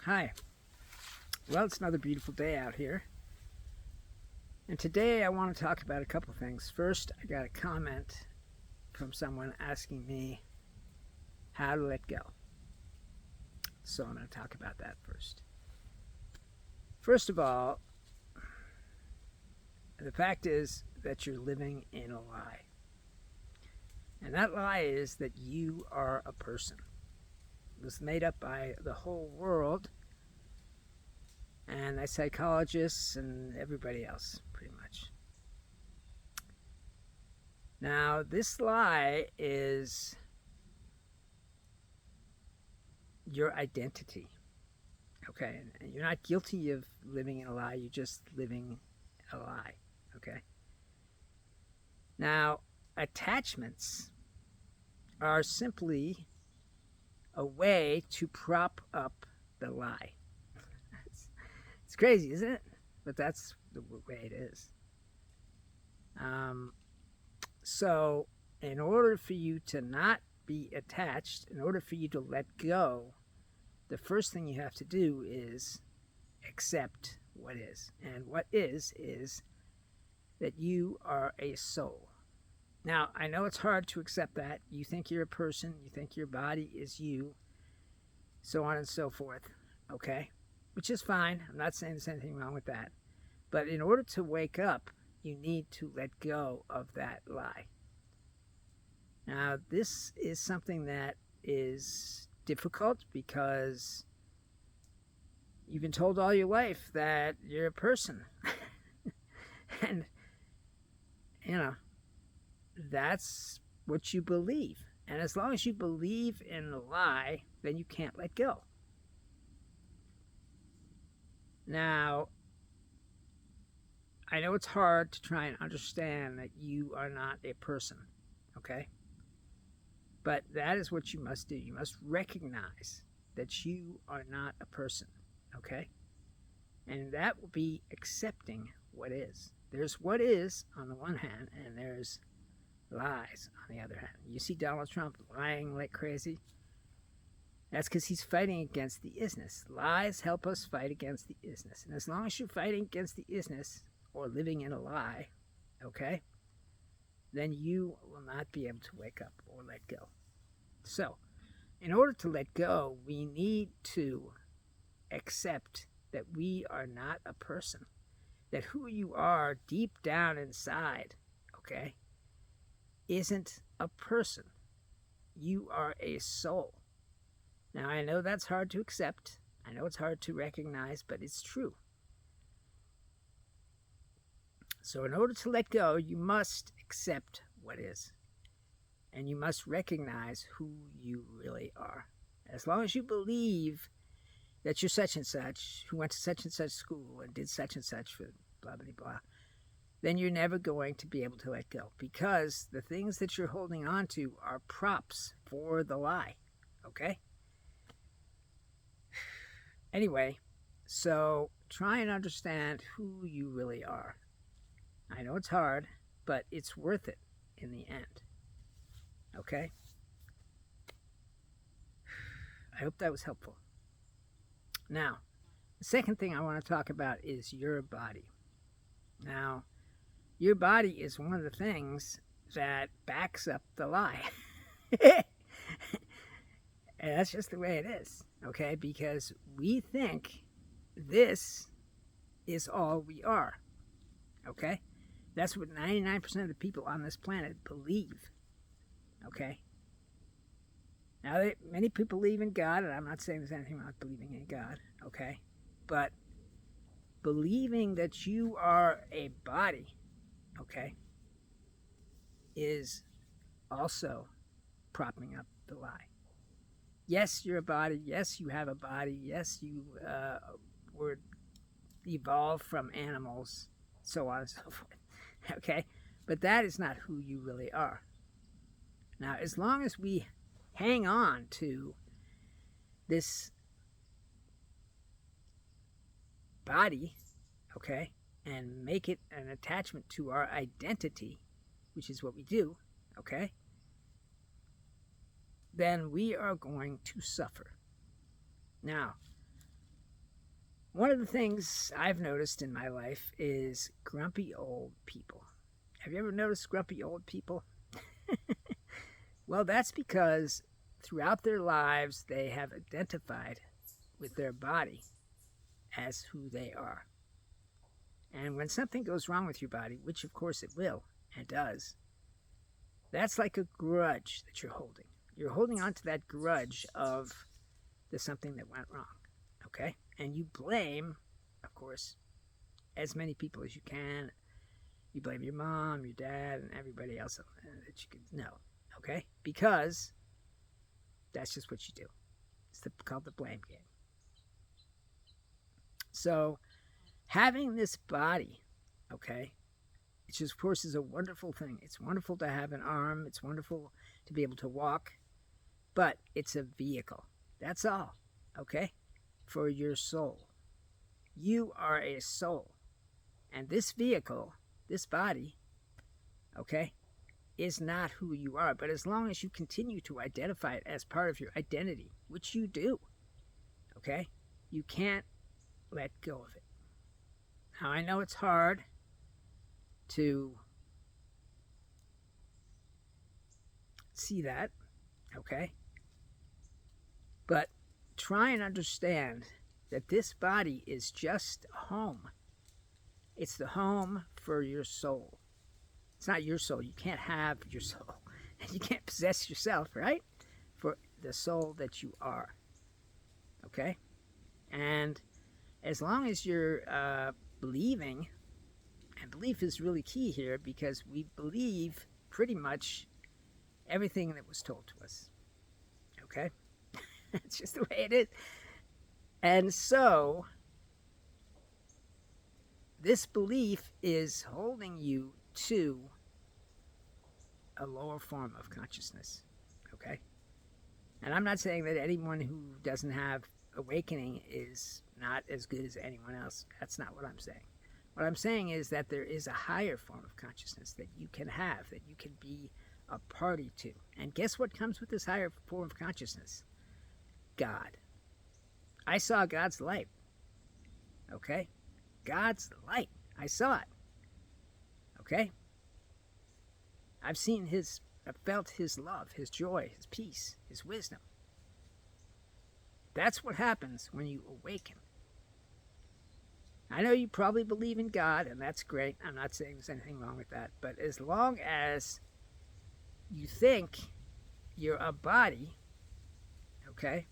Hi. Well, it's another beautiful day out here. And today I want to talk about a couple things. First, I got a comment from someone asking me how to let go. So I'm going to talk about that first. First of all, the fact is that you're living in a lie. And that lie is that you are a person. It was made up by the whole world and the psychologists and everybody else, pretty much. Now, this lie is your identity. Okay, and you're not guilty of living in a lie, you're just living a lie. Okay. Now, attachments are simply a way to prop up the lie. It's crazy, isn't it? But that's the way it is. So, in order for you to not be attached, in order for you to let go, the first thing you have to do is accept what is. And what is that you are a soul. Now, I know it's hard to accept that. You think you're a person, you think your body is you, so on and so forth, okay? Which is fine. I'm not saying there's anything wrong with that. But in order to wake up, you need to let go of that lie. Now, this is something that is difficult because you've been told all your life that you're a person. And, that's what you believe. And as long as you believe in the lie, then you can't let go. Now, I know it's hard to try and understand that you are not a person, okay? But that is what you must do. You must recognize that you are not a person, okay? And that will be accepting what is. There's what is on the one hand, and there's lies on the other hand. You see Donald Trump lying like crazy? That's because he's fighting against the isness. Lies help us fight against the isness. And as long as you're fighting against the isness or living in a lie, okay, then you will not be able to wake up or let go. So, in order to let go, we need to accept that we are not a person. That who you are deep down inside, okay, isn't a person. You are a soul. Now, I know that's hard to accept. I know it's hard to recognize, but it's true. So in order to let go, you must accept what is. And you must recognize who you really are. As long as you believe that you're such and such, who went to such and such school and did such and such for blah, blah, blah, then you're never going to be able to let go. Because the things that you're holding on to are props for the lie. Okay? Anyway, so try and understand who you really are. I know it's hard, but it's worth it in the end. Okay? I hope that was helpful. Now, the second thing I want to talk about is your body. Now, your body is one of the things that backs up the lie. And that's just the way it is, okay? Because we think this is all we are, okay? That's what 99% of the people on this planet believe, okay? Now, many people believe in God, and I'm not saying there's anything wrong with believing in God, okay? But believing that you are a body, okay, is also propping up the lie. Yes, you're a body. Yes, you have a body. Yes, you were evolved from animals, so on and so forth. Okay? But that is not who you really are. Now, as long as we hang on to this body, okay, and make it an attachment to our identity, which is what we do, okay, then we are going to suffer. Now, One of the things I've noticed in my life is grumpy old people. Have you ever noticed grumpy old people? Well, that's because throughout their lives they have identified with their body as who they are. And when something goes wrong with your body, which of course it will and does, that's like a grudge that you're holding. You're holding on to that grudge of the something that went wrong, okay? And you blame, of course, as many people as you can. You blame your mom, your dad, and everybody else that you could know, okay? Because that's just what you do. It's called the blame game. So having this body, okay, which of course is a wonderful thing. It's wonderful to have an arm. It's wonderful to be able to walk. But it's a vehicle. That's all, okay, for your soul. You are a soul. And this vehicle, this body, okay, is not who you are. But as long as you continue to identify it as part of your identity, which you do, okay, you can't let go of it. Now, I know it's hard to see that, okay? But try and understand that this body is just a home. It's the home for your soul. It's not your soul. You can't have your soul. You can't possess yourself, right? For the soul that you are, okay? And as long as you're believing, and belief is really key here because we believe pretty much everything that was told to us, okay? It's just the way it is. And so this belief is holding you to a lower form of consciousness, okay? And I'm not saying that anyone who doesn't have awakening is not as good as anyone else. That's not what I'm saying. What I'm saying is that there is a higher form of consciousness that you can have, that you can be a party to. And guess what comes with this higher form of consciousness? God. I saw God's light, okay? God's light. I saw it, okay? I've felt his love, his joy, his peace, his wisdom. That's what happens when you awaken. I know you probably believe in God, and that's great. I'm not saying there's anything wrong with that. But as long as you think you're a body, okay,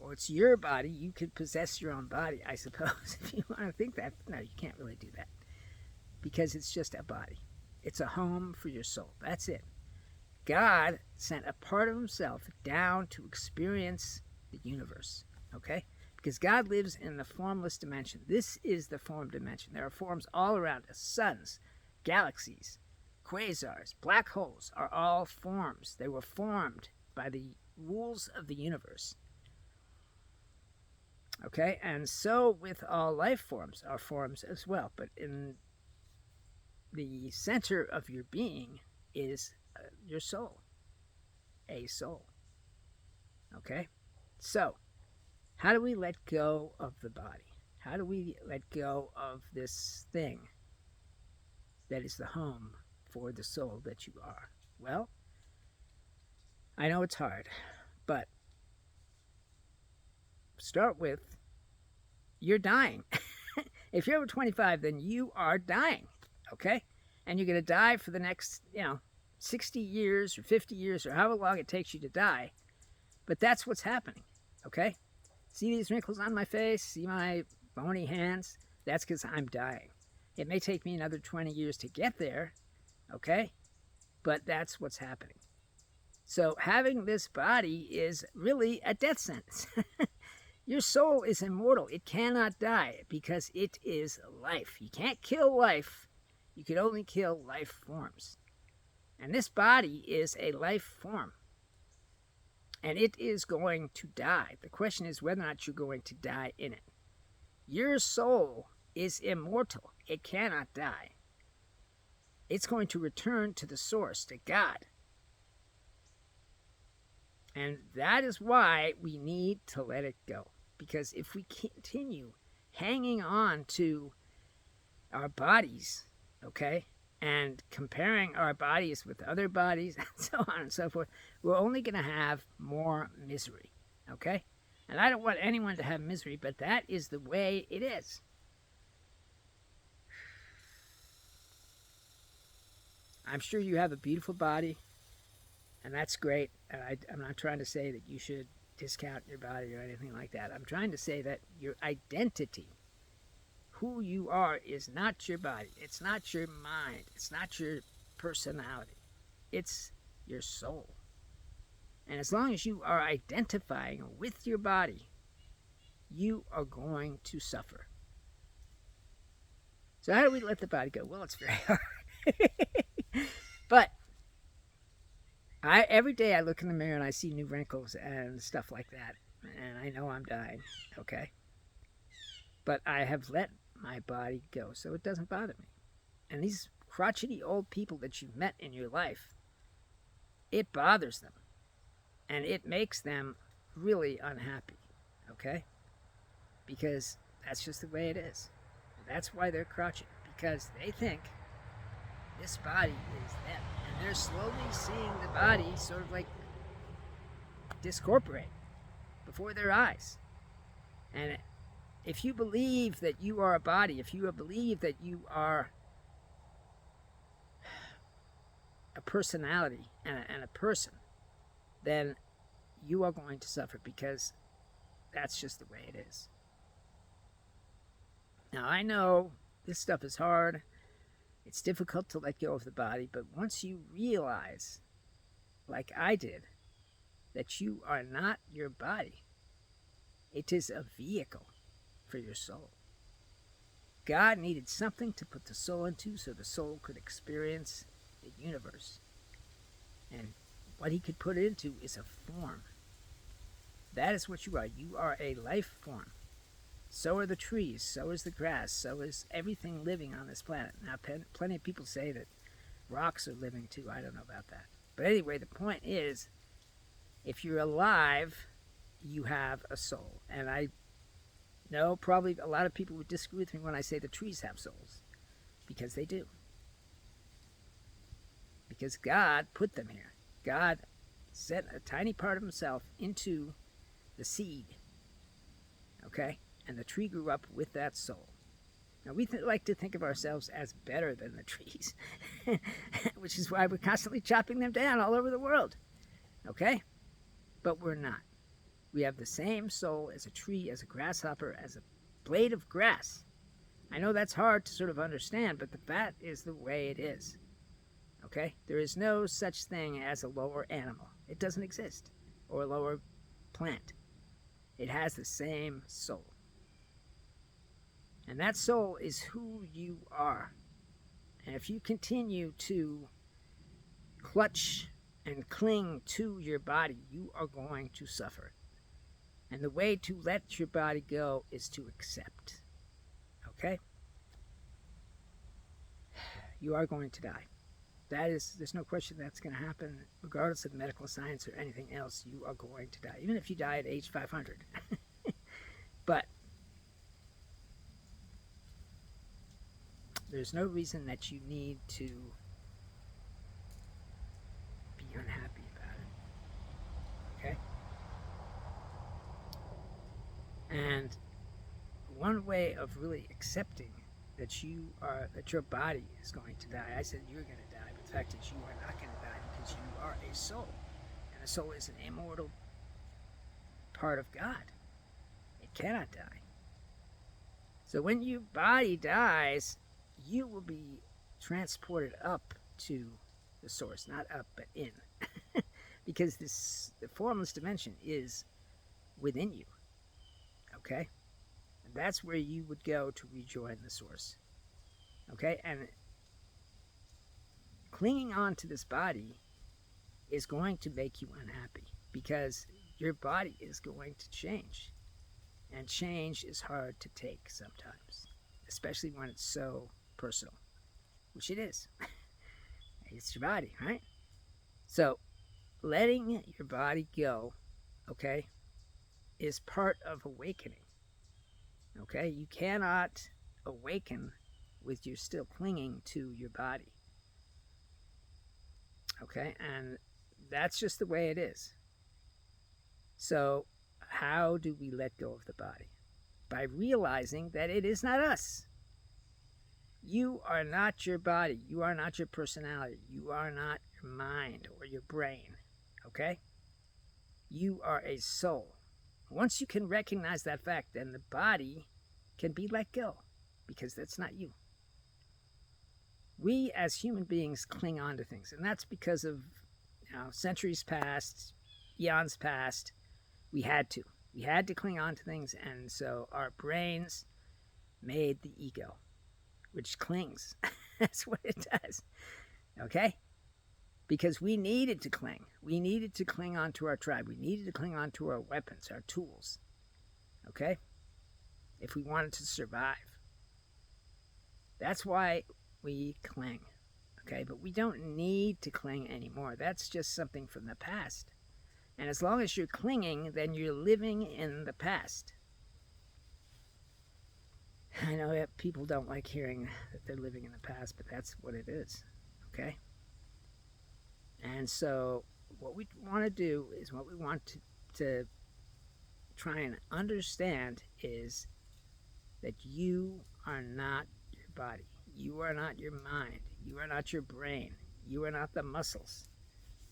or it's your body, you could possess your own body, I suppose, if you want to think that. No, you can't really do that because it's just a body. It's a home for your soul. That's it. God sent a part of himself down to experience the universe, okay? Because God lives in the formless dimension. This is the form dimension. There are forms all around us. Suns, galaxies, quasars, black holes are all forms. They were formed by the rules of the universe. Okay, and so with all life forms are forms as well. But in the center of your being is your soul, a soul. Okay, so how do we let go of the body? How do we let go of this thing that is the home for the soul that you are? Well, I know it's hard, but start with you're dying. If you're over 25, then you are dying, okay? And you're going to die for the next, 60 years or 50 years or however long it takes you to die. But that's what's happening, okay? See these wrinkles on my face? See my bony hands? That's because I'm dying. It may take me another 20 years to get there, okay? But that's what's happening. So having this body is really a death sentence. Your soul is immortal. It cannot die because it is life. You can't kill life. You can only kill life forms. And this body is a life form. And it is going to die. The question is whether or not you're going to die in it. Your soul is immortal. It cannot die. It's going to return to the source, to God. And that is why we need to let it go. because if we continue hanging on to our bodies, okay, and comparing our bodies with other bodies and so on and so forth, we're only going to have more misery, okay? And I don't want anyone to have misery, but that is the way it is. I'm sure you have a beautiful body, and that's great. And I'm not trying to say that you should discount your body or anything like that. I'm trying to say that your identity, who you are, is not your body. It's not your mind. It's not your personality. It's your soul. And as long as you are identifying with your body, you are going to suffer. So how do we let the body go? Well, it's very hard. But every day I look in the mirror and I see new wrinkles and stuff like that. And I know I'm dying, okay? But I have let my body go so it doesn't bother me. And these crotchety old people that you've met in your life, it bothers them. And it makes them really unhappy, okay? Because that's just the way it is. That's why they're crotchety, because they think this body is them. And they're slowly seeing the body sort of like discorporate before their eyes. And if you believe that you are a body, if you believe that you are a personality and a person, then you are going to suffer, because that's just the way it is. Now, I know this stuff is hard. It's difficult to let go of the body, but once you realize, like I did, that you are not your body, it is a vehicle for your soul. God needed something to put the soul into so the soul could experience the universe. And what he could put it into is a form. That is what you are. You are a life form. So are the trees, so is the grass, so is everything living on this planet. Now, plenty of people say that rocks are living too. I don't know about that. But anyway, the point is, if you're alive, you have a soul. And I know probably a lot of people would disagree with me when I say the trees have souls, because they do. Because God put them here. God set a tiny part of himself into the seed, okay? And the tree grew up with that soul. Now, we like to think of ourselves as better than the trees, which is why we're constantly chopping them down all over the world, okay? But we're not. We have the same soul as a tree, as a grasshopper, as a blade of grass. I know that's hard to sort of understand, but that is the way it is, okay? There is no such thing as a lower animal. It doesn't exist, or a lower plant. It has the same soul. And that soul is who you are. And if you continue to clutch and cling to your body, you are going to suffer. And the way to let your body go is to accept. Okay? You are going to die. There's no question that's going to happen, regardless of medical science or anything else. You are going to die, even if you die at age 500. But there's no reason that you need to be unhappy about it. Okay? And one way of really accepting that your body is going to die. I said you're going to die, but the fact is you are not going to die, because you are a soul. And a soul is an immortal part of God. It cannot die. So when your body dies, you will be transported up to the source, not up, but in. Because the formless dimension is within you. Okay? And that's where you would go to rejoin the source. Okay? And clinging on to this body is going to make you unhappy, because your body is going to change. And change is hard to take sometimes, especially when it's so personal, which it is. It's your body, right? So letting your body go, okay, is part of awakening. Okay? You cannot awaken with you still clinging to your body. Okay? And that's just the way it is. So, how do we let go of the body? By realizing that it is not us. You are not your body. You are not your personality. You are not your mind or your brain. Okay? You are a soul. Once you can recognize that fact, then the body can be let go, because that's not you. We as human beings cling on to things, and that's because of centuries past, eons past. We had to cling on to things, and so our brains made the ego, which clings. That's what it does. Okay? Because we needed to cling. We needed to cling on to our tribe. We needed to cling on to our weapons, our tools. Okay? If we wanted to survive. That's why we cling. Okay? But we don't need to cling anymore. That's just something from the past. And as long as you're clinging, then you're living in the past. I know that people don't like hearing that they're living in the past, but that's what it is. Okay? And so what we want to do is what we want to try and understand is that you are not your body. You are not your mind. You are not your brain. You are not the muscles,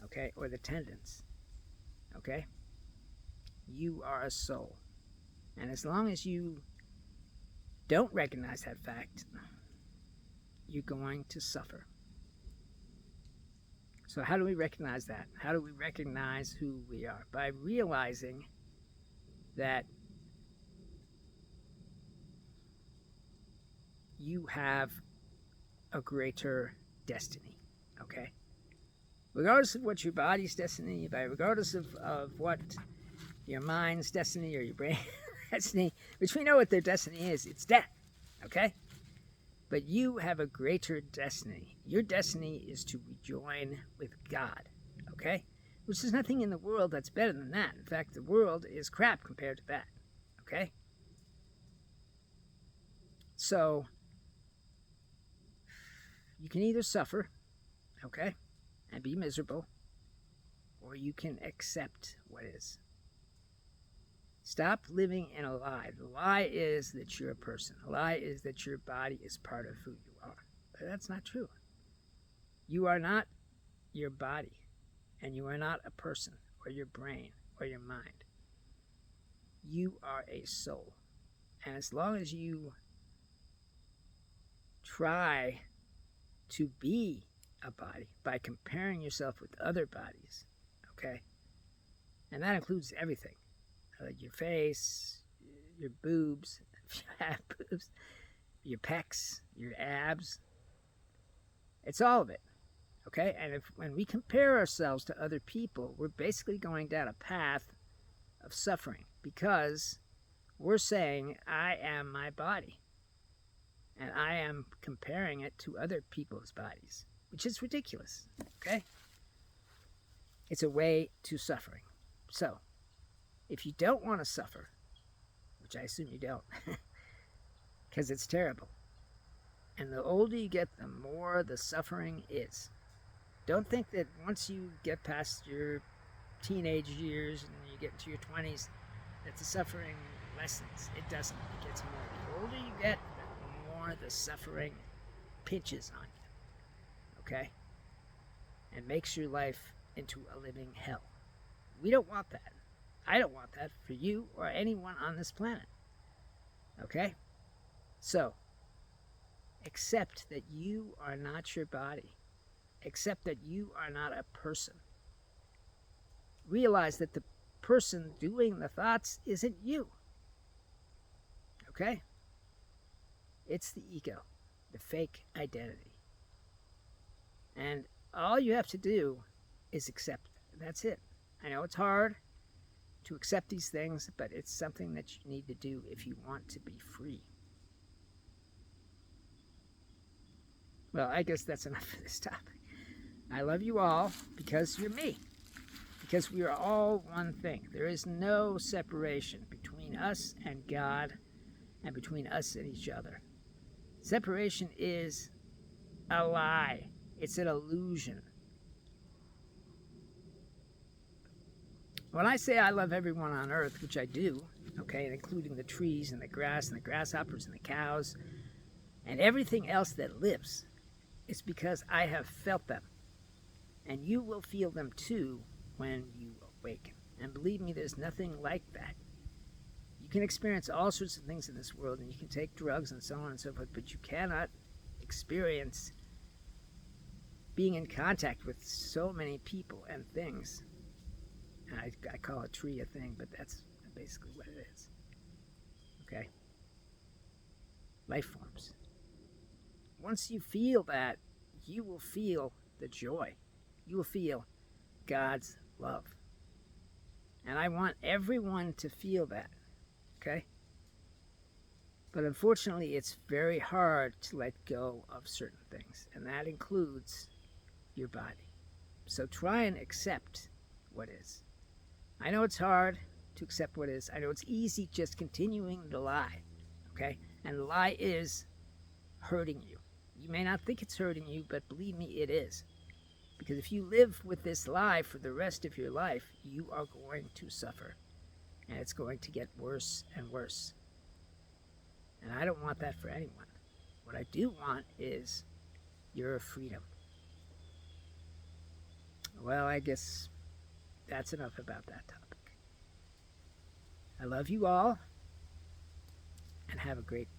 okay, or the tendons, okay? You are a soul. And as long as you don't recognize that fact, you're going to suffer. So how do we recognize that? How do we recognize who we are? By realizing that you have a greater destiny, okay? Regardless of what your body's destiny, regardless of what your mind's destiny or your brain's destiny, which we know what their destiny is, it's death, okay? But you have a greater destiny. Your destiny is to rejoin with God, okay? Which there's nothing in the world that's better than that. In fact, the world is crap compared to that, okay? So, you can either suffer, okay, and be miserable, or you can accept what is. Stop living in a lie. The lie is that you're a person. The lie is that your body is part of who you are. But that's not true. You are not your body, and you are not a person, or your brain, or your mind. You are a soul. And as long as you try to be a body by comparing yourself with other bodies, okay? And that includes everything. Like your face, your boobs, if you have boobs, your pecs, your abs. It's all of it, okay? And when we compare ourselves to other people, we're basically going down a path of suffering because we're saying, I am my body. And I am comparing it to other people's bodies, which is ridiculous, okay? It's a way to suffering. So, if you don't want to suffer, which I assume you don't, because it's terrible, and the older you get, the more the suffering is. Don't think that once you get past your teenage years and you get into your 20s, that the suffering lessens. It doesn't. It gets more. The older you get, the more the suffering pinches on you, okay? And makes your life into a living hell. We don't want that. I don't want that for you or anyone on this planet. Okay? So, accept that you are not your body. Accept that you are not a person. Realize that the person doing the thoughts isn't you. Okay? It's the ego, the fake identity. And all you have to do is accept it. That's it. I know it's hard to accept these things, but it's something that you need to do if you want to be free. Well, I guess that's enough for this topic. I love you all because you're me. because we are all one thing. There is no separation between us and God and between us and each other. Separation is a lie. It's an illusion. When I say I love everyone on earth, which I do, okay, including the trees and the grass and the grasshoppers and the cows and everything else that lives, it's because I have felt them. And you will feel them too when you awaken. And believe me, there's nothing like that. You can experience all sorts of things in this world, and you can take drugs and so on and so forth, but you cannot experience being in contact with so many people and things. And I call a tree a thing, but that's basically what it is. Okay? Life forms. Once you feel that, you will feel the joy. You will feel God's love. And I want everyone to feel that. Okay? But unfortunately, it's very hard to let go of certain things, and that includes your body. So try and accept what is. I know it's hard to accept what is. I know it's easy just continuing the lie, okay? And the lie is hurting you. You may not think it's hurting you, but believe me, it is. Because if you live with this lie for the rest of your life, you are going to suffer. And it's going to get worse and worse. And I don't want that for anyone. What I do want is your freedom. Well, I guess that's enough about that topic. I love you all, and have a great day.